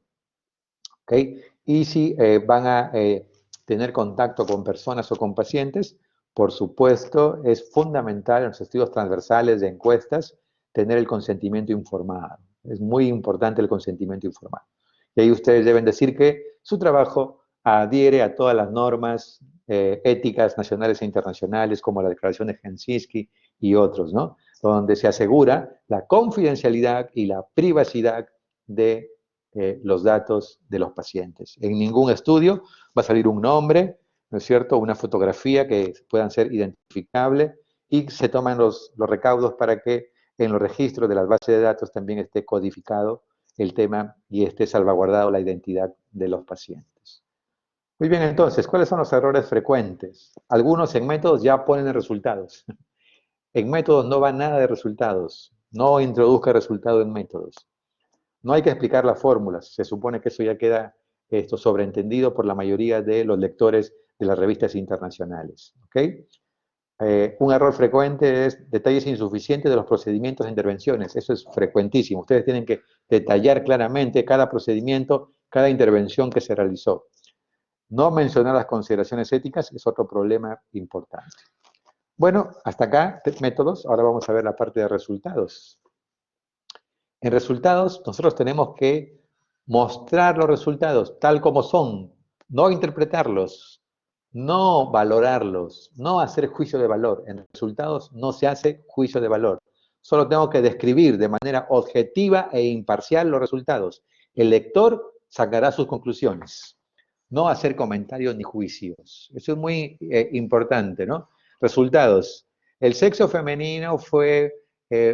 ¿Okay? Y si van a tener contacto con personas o con pacientes, por supuesto, es fundamental en los estudios transversales de encuestas tener el consentimiento informado. Es muy importante el consentimiento informado. Y ahí ustedes deben decir que su trabajo adhiere a todas las normas éticas nacionales e internacionales, como la Declaración de Helsinki y otros, ¿no? Donde se asegura la confidencialidad y la privacidad de los datos de los pacientes. En ningún estudio va a salir un nombre, ¿no es cierto?, una fotografía que puedan ser identificables y se toman los recaudos para que en los registros de las bases de datos también esté codificado el tema y esté salvaguardado la identidad de los pacientes. Muy bien, entonces, ¿cuáles son los errores frecuentes? Algunos en métodos ya ponen resultados. En métodos no va nada de resultados. No introduzca resultado en métodos. No hay que explicar las fórmulas. Se supone que eso ya queda sobreentendido por la mayoría de los lectores de las revistas internacionales. ¿Okay? Un error frecuente es detalles insuficientes de los procedimientos de intervenciones. Eso es frecuentísimo. Ustedes tienen que detallar claramente cada procedimiento, cada intervención que se realizó. No mencionar las consideraciones éticas es otro problema importante. Bueno, hasta acá métodos. Ahora vamos a ver la parte de resultados. En resultados, nosotros tenemos que mostrar los resultados tal como son, no interpretarlos, no valorarlos, no hacer juicio de valor. En resultados no se hace juicio de valor. Solo tengo que describir de manera objetiva e imparcial los resultados. El lector sacará sus conclusiones. No hacer comentarios ni juicios. Eso es muy importante, ¿no? Resultados. El sexo femenino fue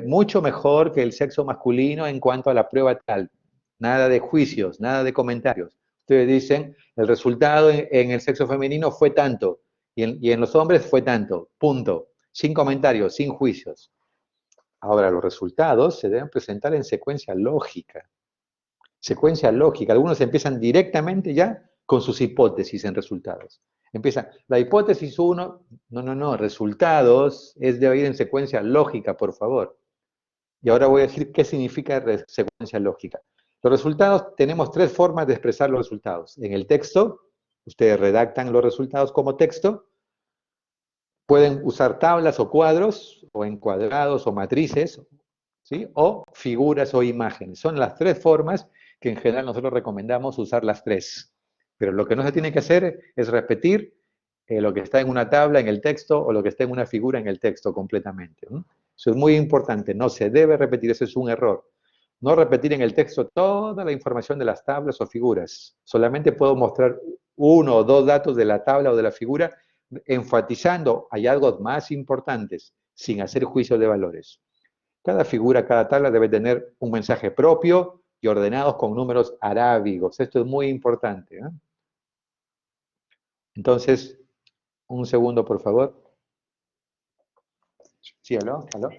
mucho mejor que el sexo masculino en cuanto a la prueba tal. Nada de juicios, nada de comentarios. Ustedes dicen, el resultado en el sexo femenino fue tanto, y en los hombres fue tanto, punto. Sin comentarios, sin juicios. Ahora, los resultados se deben presentar en secuencia lógica. Secuencia lógica. Algunos empiezan directamente ya con sus hipótesis en resultados. Empiezan, la hipótesis 1, no, resultados debe ir en secuencia lógica, por favor. Y ahora voy a decir qué significa secuencia lógica. Los resultados, tenemos tres formas de expresar los resultados. En el texto, ustedes redactan los resultados como texto, pueden usar tablas o cuadros, o encuadrados o matrices, ¿sí? O figuras o imágenes. Son las tres formas que en general nosotros recomendamos usar las tres. Pero lo que no se tiene que hacer es repetir lo que está en una tabla en el texto o lo que está en una figura en el texto completamente. ¿No? Eso es muy importante, no se debe repetir, eso es un error. No repetir en el texto toda la información de las tablas o figuras. Solamente puedo mostrar uno o dos datos de la tabla o de la figura, enfatizando hallazgos más importantes, sin hacer juicio de valores. Cada figura, cada tabla debe tener un mensaje propio y ordenados con números arábigos. Esto es muy importante. ¿Eh? Entonces, un segundo, por favor. Sí, aló, aló.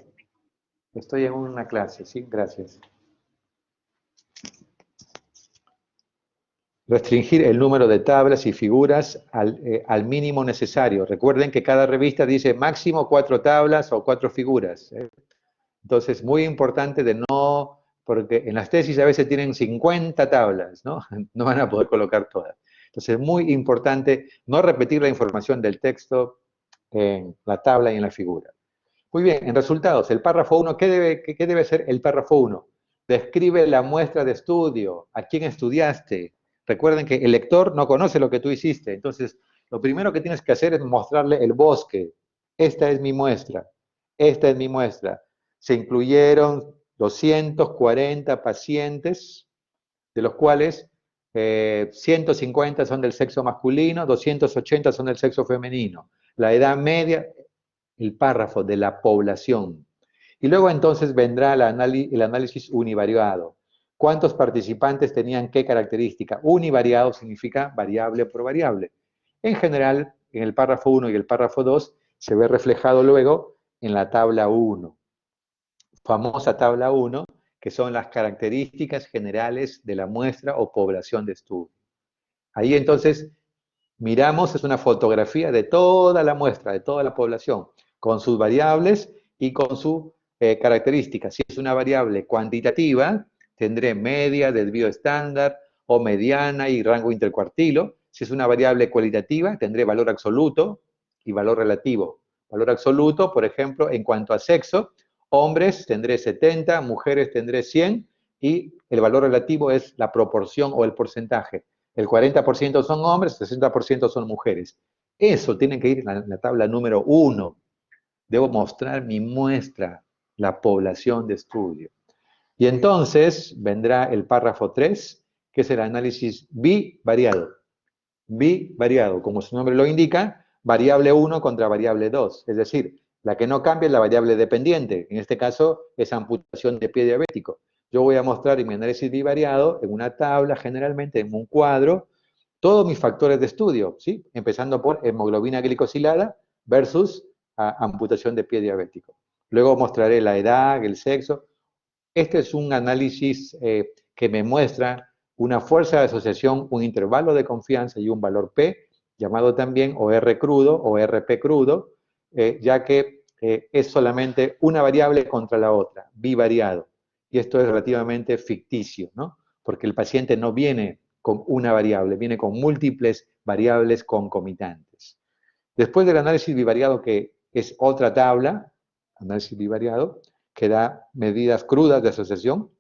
Estoy en una clase, sí, gracias. Restringir el número de tablas y figuras al mínimo necesario. Recuerden que cada revista dice máximo 4 tablas o 4 figuras. Entonces, muy importante de no, porque en las tesis a veces tienen 50 tablas, ¿no? No van a poder colocar todas. Entonces, muy importante no repetir la información del texto en la tabla y en la figura. Muy bien, en resultados, el párrafo 1, ¿qué debe ser el párrafo 1? Describe la muestra de estudio, a quién estudiaste. Recuerden que el lector no conoce lo que tú hiciste, entonces lo primero que tienes que hacer es mostrarle el bosque. Esta es mi muestra, esta es mi muestra. Se incluyeron 240 pacientes, de los cuales 150 son del sexo masculino, 280 son del sexo femenino. La edad media, el párrafo de la población. Y luego entonces vendrá el análisis univariado. ¿Cuántos participantes tenían qué característica? Univariado significa variable por variable. En general, en el párrafo 1 y el párrafo 2 se ve reflejado luego en la tabla 1. Famosa tabla 1, que son las características generales de la muestra o población de estudio. Ahí entonces miramos, es una fotografía de toda la muestra, de toda la población, con sus variables y con sus características. Si es una variable cuantitativa, tendré media, desvío estándar o mediana y rango intercuartilo. Si es una variable cualitativa, tendré valor absoluto y valor relativo. Valor absoluto, por ejemplo, en cuanto a sexo, hombres tendré 70, mujeres tendré 100 y el valor relativo es la proporción o el porcentaje. El 40% son hombres, el 60% son mujeres. Eso tiene que ir en la tabla número 1. Debo mostrar mi muestra, la población de estudio. Y entonces vendrá el párrafo 3, que es el análisis bivariado. Bivariado, como su nombre lo indica, variable 1 contra variable 2. Es decir, la que no cambia es la variable dependiente. En este caso es amputación de pie diabético. Yo voy a mostrar en mi análisis bivariado, en una tabla, generalmente en un cuadro, todos mis factores de estudio, ¿sí? Empezando por hemoglobina glicosilada versus amputación de pie diabético. Luego mostraré la edad, el sexo. Este es un análisis que me muestra una fuerza de asociación, un intervalo de confianza y un valor P, llamado también OR crudo o RP crudo, ya que es solamente una variable contra la otra, bivariado. Y esto es relativamente ficticio, ¿no? Porque el paciente no viene con una variable, viene con múltiples variables concomitantes. Después del análisis bivariado, que es otra tabla, análisis bivariado, que da medidas crudas de asociación,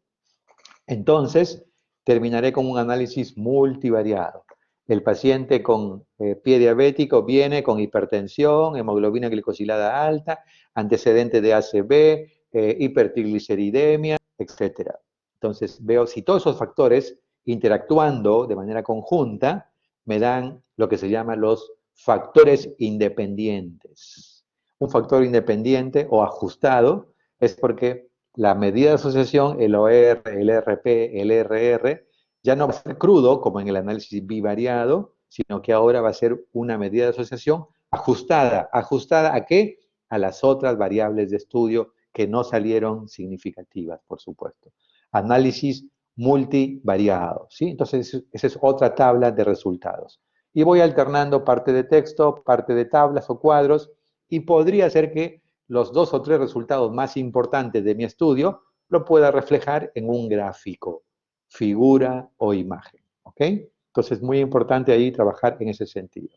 entonces terminaré con un análisis multivariado. El paciente con pie diabético viene con hipertensión, hemoglobina glicosilada alta, antecedente de ACV, hipertrigliceridemia, etc. Entonces veo si todos esos factores interactuando de manera conjunta me dan lo que se llaman los factores independientes. Un factor independiente o ajustado es porque la medida de asociación, el OR, el RP, el RR, ya no va a ser crudo como en el análisis bivariado, sino que ahora va a ser una medida de asociación ajustada. ¿Ajustada a qué? A las otras variables de estudio que no salieron significativas, por supuesto. Análisis multivariado, ¿sí? Entonces, esa es otra tabla de resultados. Y voy alternando parte de texto, parte de tablas o cuadros, y podría ser que los 2 o 3 resultados más importantes de mi estudio lo pueda reflejar en un gráfico. figura o imagen. ¿Ok? Entonces es muy importante ahí trabajar en ese sentido.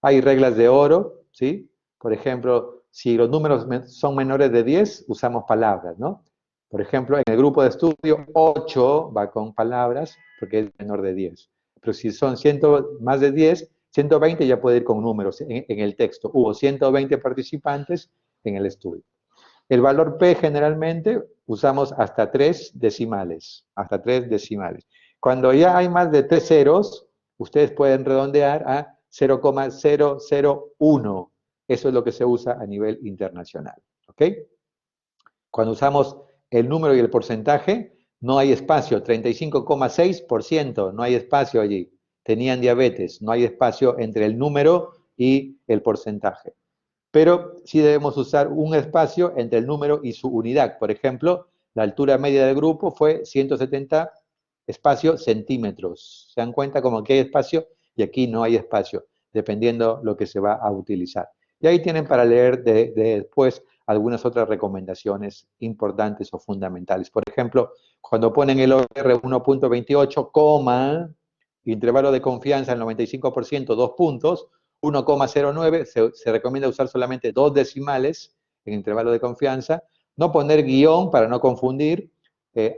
Hay reglas de oro, ¿sí? Por ejemplo, si los números son menores de 10, usamos palabras, ¿no? Por ejemplo, en el grupo de estudio, 8 va con palabras porque es menor de 10. Pero si son más de 10, 120 ya puede ir con números en el texto. Hubo 120 participantes en el estudio. El valor P generalmente usamos hasta 3 decimales, hasta 3 decimales. Cuando ya hay más de 3 ceros, ustedes pueden redondear a 0,001. Eso es lo que se usa a nivel internacional. ¿Ok? Cuando usamos el número y el porcentaje, no hay espacio, 35,6%, no hay espacio allí. Tenían diabetes, no hay espacio entre el número y el porcentaje. Pero sí debemos usar un espacio entre el número y su unidad. Por ejemplo, la altura media del grupo fue 170 espacio centímetros. ¿Se dan cuenta como que hay espacio y aquí no hay espacio, dependiendo lo que se va a utilizar? Y ahí tienen para leer después algunas otras recomendaciones importantes o fundamentales. Por ejemplo, cuando ponen el OR 1.28, coma, intervalo de confianza el 95%, 2 puntos, 1,09, se recomienda usar solamente 2 decimales en intervalo de confianza, no poner guión para no confundir,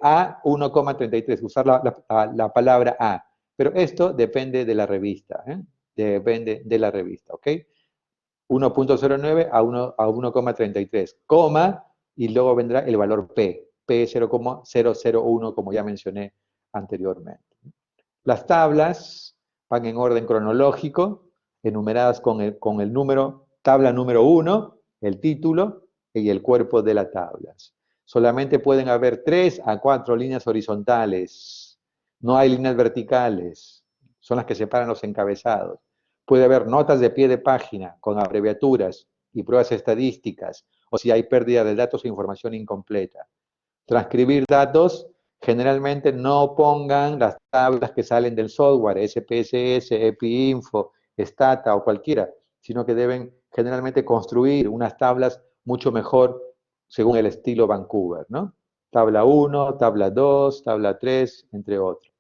a 1,33, usar la palabra a. Pero esto depende de la revista, depende de la revista, ¿ok? 1.09 a 1,33, coma, y luego vendrá el valor P, P 0,001, como ya mencioné anteriormente. Las tablas van en orden cronológico, enumeradas con el número, tabla número 1, el título y el cuerpo de las tablas. Solamente pueden haber 3 a 4 líneas horizontales, no hay líneas verticales, son las que separan los encabezados. Puede haber notas de pie de página con abreviaturas y pruebas estadísticas, o si hay pérdida de datos o información incompleta. Transcribir datos, generalmente no pongan las tablas que salen del software, SPSS, EpiInfo, Stata o cualquiera, sino que deben generalmente construir unas tablas mucho mejor según el estilo Vancouver, ¿no? Tabla 1, tabla 2, tabla 3, entre otros.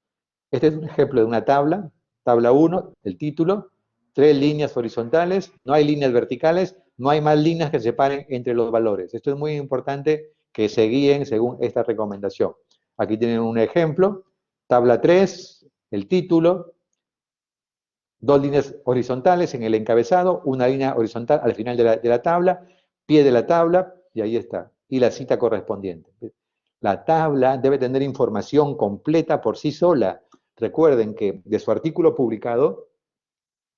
Este es un ejemplo de una tabla 1, el título, 3 líneas horizontales, no hay líneas verticales, no hay más líneas que separen entre los valores. Esto es muy importante que se guíen según esta recomendación. Aquí tienen un ejemplo, tabla 3, el título, 2 líneas horizontales en el encabezado, una línea horizontal al final de la tabla, pie de la tabla, y ahí está, y la cita correspondiente. La tabla debe tener información completa por sí sola. Recuerden que de su artículo publicado,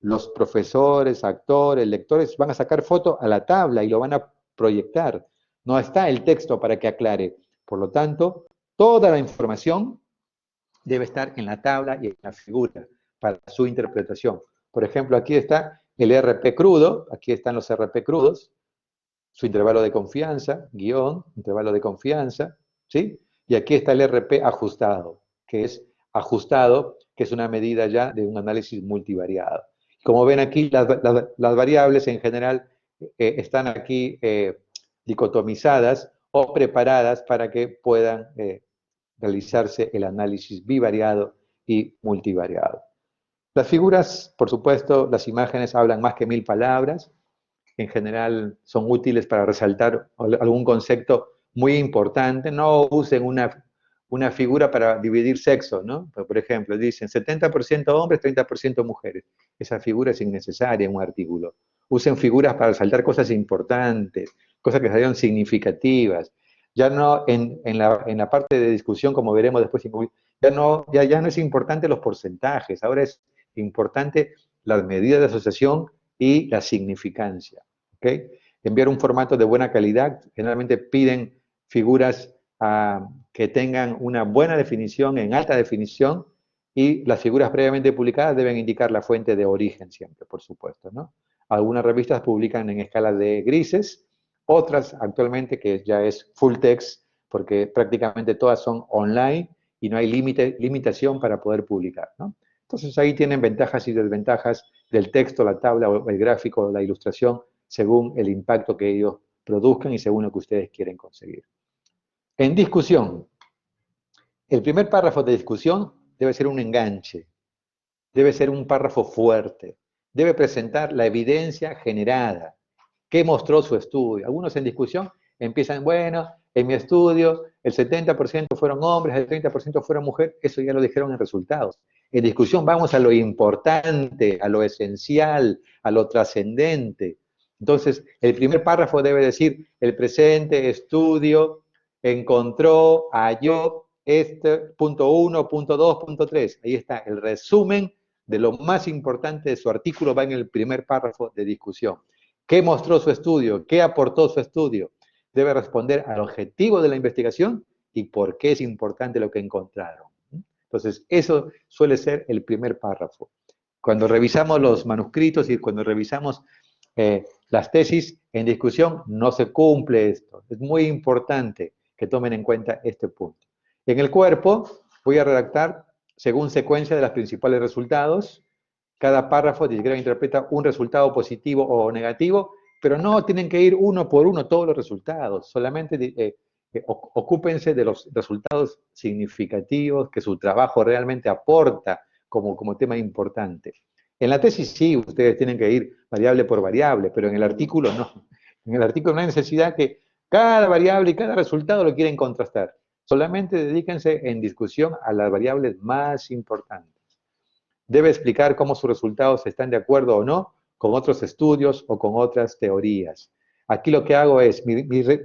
los profesores, actores, lectores van a sacar foto a la tabla y lo van a proyectar. No está el texto para que aclare. Por lo tanto, toda la información debe estar en la tabla y en la figura para su interpretación. Por ejemplo, aquí está el RP crudo, aquí están los RP crudos, su intervalo de confianza, guión, intervalo de confianza, ¿sí? Y aquí está el RP ajustado, que es ajustado, que es una medida ya de un análisis multivariado. Como ven aquí, las variables en general están aquí dicotomizadas o preparadas para que puedan realizarse el análisis bivariado y multivariado. Las figuras, por supuesto, las imágenes hablan más que 1000 palabras, en general son útiles para resaltar algún concepto muy importante. No usen una figura para dividir sexo, ¿no? Por ejemplo, dicen 70% hombres, 30% mujeres. Esa figura es innecesaria en un artículo. Usen figuras para resaltar cosas importantes, cosas que sean significativas. Ya no en la parte de discusión, como veremos después, ya no es importante los porcentajes, ahora es importante las medidas de asociación y la significancia. ¿Okay? Enviar un formato de buena calidad, generalmente piden figuras que tengan una buena definición, en alta definición, y las figuras previamente publicadas deben indicar la fuente de origen siempre, por supuesto, ¿no? Algunas revistas publican en escala de grises, otras actualmente que ya es full text, porque prácticamente todas son online y no hay limitación para poder publicar, ¿no? Entonces ahí tienen ventajas y desventajas del texto, la tabla o el gráfico, la ilustración, según el impacto que ellos produzcan y según lo que ustedes quieren conseguir. En discusión, El primer párrafo de discusión debe ser un enganche, debe ser un párrafo fuerte, debe presentar la evidencia generada. ¿Qué mostró su estudio? Algunos en discusión empiezan, bueno, en mi estudio el 70% fueron hombres, el 30% fueron mujeres, eso ya lo dijeron en resultados. En discusión vamos a lo importante, a lo esencial, a lo trascendente. Entonces, el primer párrafo debe decir, el presente estudio encontró, halló, este, punto 1, punto 2, punto 3. Ahí está, el resumen de lo más importante de su artículo va en el primer párrafo de discusión. ¿Qué mostró su estudio? ¿Qué aportó su estudio? Debe responder al objetivo de la investigación y por qué es importante lo que encontraron. Entonces, eso suele ser el primer párrafo. Cuando revisamos los manuscritos y cuando revisamos las tesis en discusión, no se cumple esto. Es muy importante que tomen en cuenta este punto. En el cuerpo voy a redactar según secuencia de los principales resultados. Cada párrafo ni siquiera interpreta un resultado positivo o negativo, pero no tienen que ir uno por uno todos los resultados, solamente ocúpense de los resultados significativos que su trabajo realmente aporta como tema importante. En la tesis sí, ustedes tienen que ir variable por variable, pero en el artículo no. En el artículo no hay necesidad que cada variable y cada resultado lo quieren contrastar. Solamente dedíquense en discusión a las variables más importantes. Debe explicar cómo sus resultados están de acuerdo o no con otros estudios o con otras teorías. Aquí lo que hago es, mi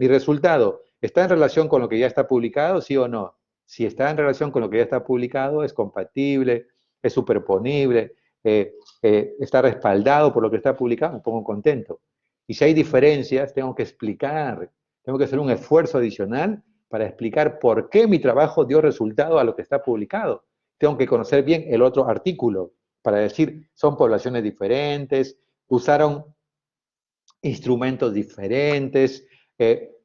resultado, ¿está en relación con lo que ya está publicado, sí o no? Si está en relación con lo que ya está publicado, es compatible, es superponible, está respaldado por lo que está publicado, me pongo contento. Y si hay diferencias, tengo que explicar, tengo que hacer un esfuerzo adicional para explicar por qué mi trabajo dio resultado a lo que está publicado. Tengo que conocer bien el otro artículo para decir, son poblaciones diferentes, usaron instrumentos diferentes,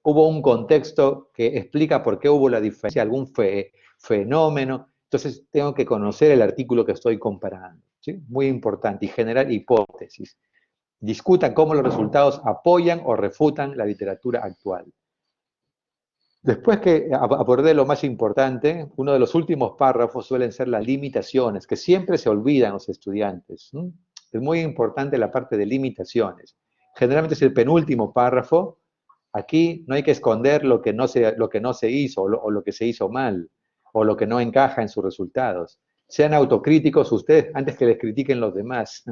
hubo un contexto que explica por qué hubo la diferencia, algún fenómeno. Entonces, tengo que conocer el artículo que estoy comparando. ¿Sí? Muy importante. Y generar hipótesis. Discutan cómo los resultados apoyan o refutan la literatura actual. Después que abordé lo más importante, uno de los últimos párrafos suelen ser las limitaciones, que siempre se olvidan los estudiantes. Es muy importante la parte de limitaciones. Generalmente es el penúltimo párrafo. Aquí no hay que esconder lo que no se hizo o lo que se hizo mal o lo que no encaja en sus resultados. Sean autocríticos ustedes antes que les critiquen los demás.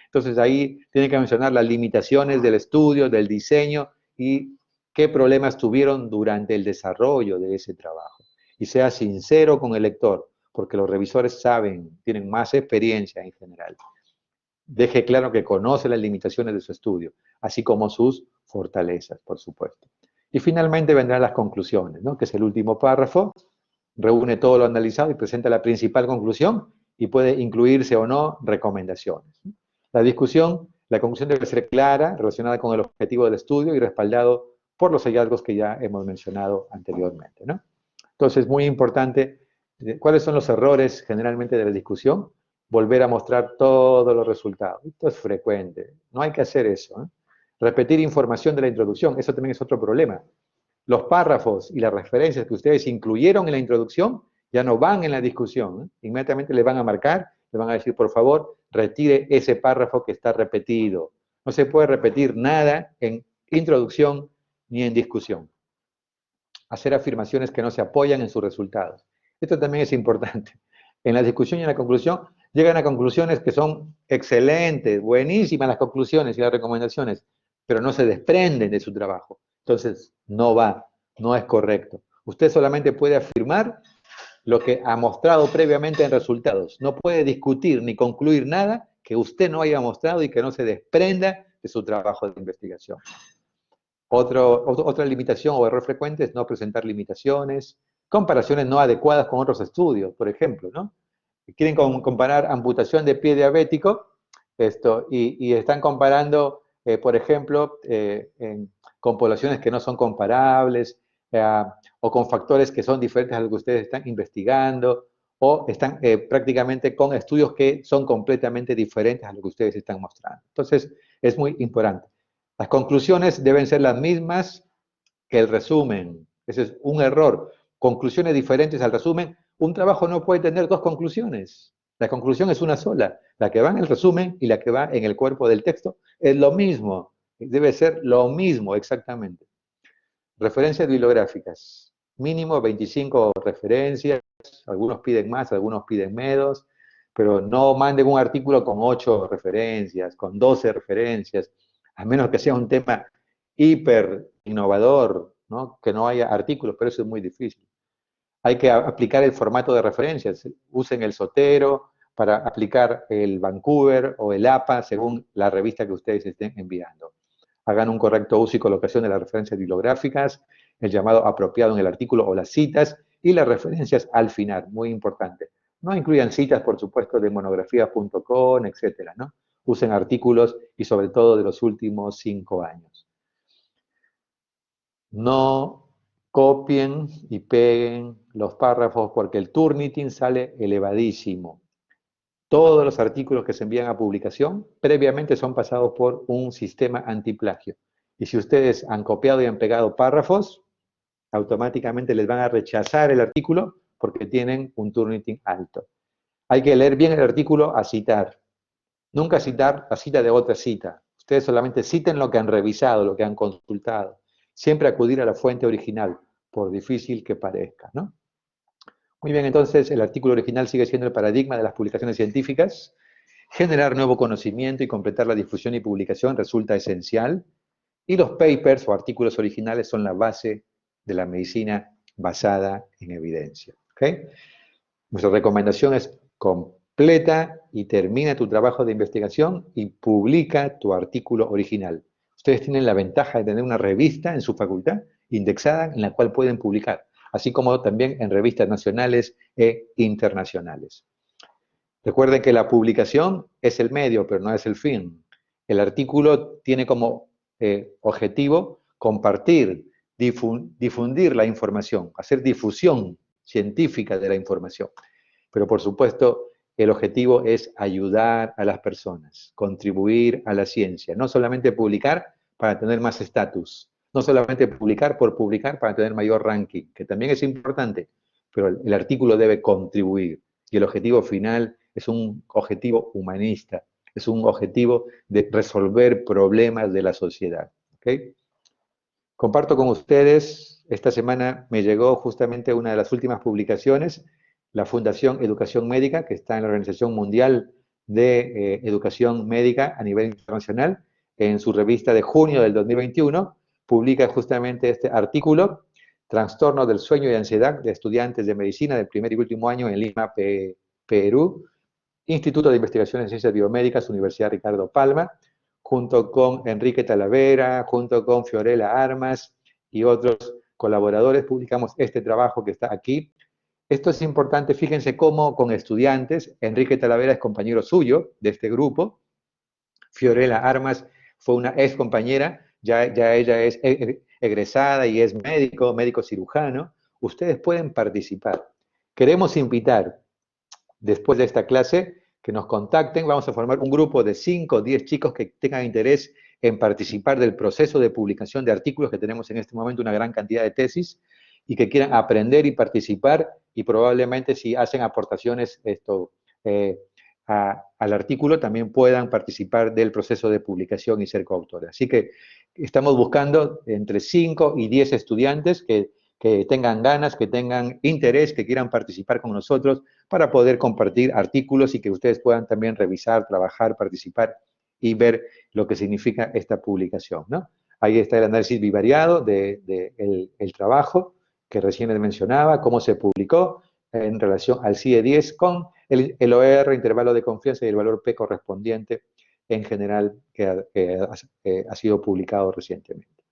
Entonces ahí tienen que mencionar las limitaciones del estudio, del diseño y qué problemas tuvieron durante el desarrollo de ese trabajo. Y sea sincero con el lector, porque los revisores saben, tienen más experiencia en general. Deje claro que conoce las limitaciones de su estudio, así como sus fortalezas, por supuesto. Y finalmente vendrán las conclusiones, ¿no? Que es el último párrafo, reúne todo lo analizado y presenta la principal conclusión y puede incluirse o no recomendaciones. La conclusión debe ser clara, relacionada con el objetivo del estudio y respaldado por los hallazgos que ya hemos mencionado anteriormente, ¿no? Entonces, muy importante, ¿cuáles son los errores generalmente de la discusión? Volver a mostrar todos los resultados. Esto es frecuente, no hay que hacer eso, ¿eh? Repetir información de la introducción, eso también es otro problema. Los párrafos y las referencias que ustedes incluyeron en la introducción ya no van en la discusión, ¿eh? Inmediatamente le van a marcar, le van a decir, por favor, retire ese párrafo que está repetido. No se puede repetir nada en introducción ni en discusión. Hacer afirmaciones que no se apoyan en sus resultados. Esto también es importante. En la discusión y en la conclusión, llegan a conclusiones que son excelentes, buenísimas las conclusiones y las recomendaciones, pero no se desprenden de su trabajo. Entonces, no va, no es correcto. Usted solamente puede afirmar lo que ha mostrado previamente en resultados. No puede discutir ni concluir nada que usted no haya mostrado y que no se desprenda de su trabajo de investigación. Otra limitación o error frecuente es no presentar limitaciones, comparaciones no adecuadas con otros estudios, por ejemplo, ¿no? Quieren comparar amputación de pie diabético y están comparando, por ejemplo, con poblaciones que no son comparables o con factores que son diferentes a los que ustedes están investigando o están prácticamente con estudios que son completamente diferentes a lo que ustedes están mostrando. Entonces, es muy importante. Las conclusiones deben ser las mismas que el resumen. Ese es un error. Conclusiones diferentes al resumen Un trabajo no puede tener dos conclusiones. La conclusión es una sola. La que va en el resumen y la que va en el cuerpo del texto es lo mismo. Debe ser lo mismo exactamente. Referencias bibliográficas. Mínimo 25 referencias. Algunos piden más, algunos piden menos. Pero no manden un artículo con 8 referencias, con 12 referencias, a menos que sea un tema hiper innovador, ¿no? Que no haya artículos, pero eso es muy difícil. Hay que aplicar el formato de referencias. Usen el Zotero para aplicar el Vancouver o el APA según la revista que ustedes estén enviando. Hagan un correcto uso y colocación de las referencias bibliográficas, el llamado apropiado en el artículo o las citas y las referencias al final, muy importante. No incluyan citas, por supuesto, de monografías.com, etcétera, ¿no? Usen artículos y sobre todo de los últimos 5 años. No copien y peguen los párrafos porque el Turnitin sale elevadísimo. Todos los artículos que se envían a publicación previamente son pasados por un sistema antiplagio. Y si ustedes han copiado y han pegado párrafos, automáticamente les van a rechazar el artículo porque tienen un Turnitin alto. Hay que leer bien el artículo a citar. Nunca citar la cita de otra cita. Ustedes solamente citen lo que han revisado, lo que han consultado. Siempre acudir a la fuente original, por difícil que parezca, ¿no? Muy bien, entonces el artículo original sigue siendo el paradigma de las publicaciones científicas. Generar nuevo conocimiento y completar la difusión y publicación resulta esencial. Y los papers o artículos originales son la base de la medicina basada en evidencia. ¿Okay? Nuestra recomendación es completa y termina tu trabajo de investigación y publica tu artículo original. Ustedes tienen la ventaja de tener una revista en su facultad indexada en la cual pueden publicar, así como también en revistas nacionales e internacionales. Recuerden que la publicación es el medio, pero no es el fin. El artículo tiene como objetivo compartir, difundir la información, hacer difusión científica de la información. Pero por supuesto, el objetivo es ayudar a las personas, contribuir a la ciencia, no solamente publicar para tener más estatus, no solamente publicar por publicar para tener mayor ranking, que también es importante, pero el artículo debe contribuir y el objetivo final es un objetivo humanista, es un objetivo de resolver problemas de la sociedad. ¿Okay? Comparto con ustedes, esta semana me llegó justamente una de las últimas publicaciones, la Fundación Educación Médica, que está en la Organización Mundial de Educación Médica a nivel internacional, en su revista de junio del 2021, publica justamente este artículo, Trastornos del sueño y ansiedad de estudiantes de medicina del primer y último año en Lima, Perú, Instituto de Investigaciones en Ciencias Biomédicas, Universidad Ricardo Palma, junto con Enrique Talavera, junto con Fiorella Armas y otros colaboradores, publicamos este trabajo que está aquí. Esto es importante, fíjense cómo con estudiantes, Enrique Talavera es compañero suyo de este grupo, Fiorella Armas fue una ex compañera, ya ella es egresada y es médico cirujano. Ustedes pueden participar. Queremos invitar, después de esta clase, que nos contacten. Vamos a formar un grupo de 5 o 10 chicos que tengan interés en participar del proceso de publicación de artículos, que tenemos en este momento una gran cantidad de tesis, y que quieran aprender y participar, y probablemente si hacen aportaciones al artículo, también puedan participar del proceso de publicación y ser coautores. Así que estamos buscando entre 5 y 10 estudiantes que tengan ganas, que tengan interés, que quieran participar con nosotros para poder compartir artículos y que ustedes puedan también revisar, trabajar, participar y ver lo que significa esta publicación, ¿no? Ahí está el análisis bivariado del trabajo que recién les mencionaba, cómo se publicó en relación al CIE-10 con el OR, intervalo de confianza y el valor P correspondiente en general que ha sido publicado recientemente.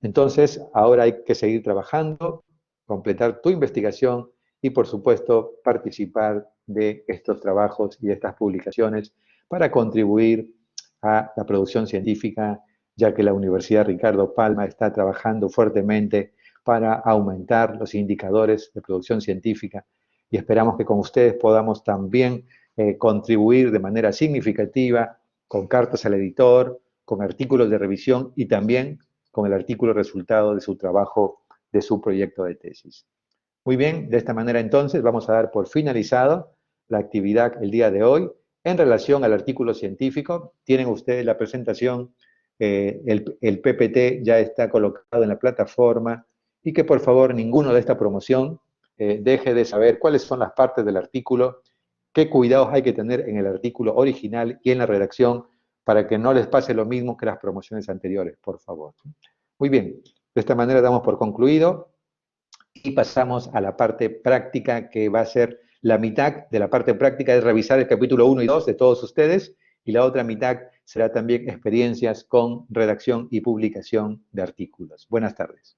Entonces, ahora hay que seguir trabajando, completar tu investigación y, por supuesto, participar de estos trabajos y de estas publicaciones para contribuir a la producción científica, ya que la Universidad Ricardo Palma está trabajando fuertemente para aumentar los indicadores de producción científica y esperamos que con ustedes podamos también contribuir de manera significativa con cartas al editor, con artículos de revisión y también con el artículo resultado de su trabajo, de su proyecto de tesis. Muy bien, de esta manera entonces vamos a dar por finalizado la actividad el día de hoy. En relación al artículo científico, tienen ustedes la presentación, el PPT ya está colocado en la plataforma y que por favor ninguno de esta promoción deje de saber cuáles son las partes del artículo, qué cuidados hay que tener en el artículo original y en la redacción para que no les pase lo mismo que las promociones anteriores, por favor. Muy bien, de esta manera damos por concluido y pasamos a la parte práctica, que va a ser la mitad de la parte práctica es revisar el capítulo 1 y 2 de todos ustedes, y la otra mitad será también experiencias con redacción y publicación de artículos. Buenas tardes.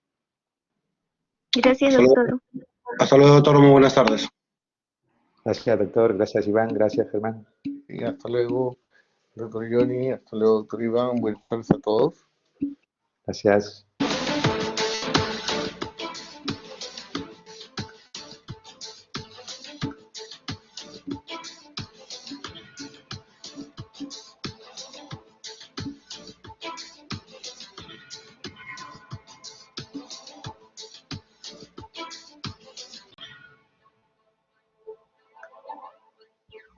Gracias, Hasta luego, doctor. hasta luego, doctor. Muy buenas tardes. Gracias, doctor. Gracias, Iván. Gracias, Germán. Y hasta luego, doctor Johnny. Hasta luego, doctor Iván. Buenas tardes a todos. Gracias.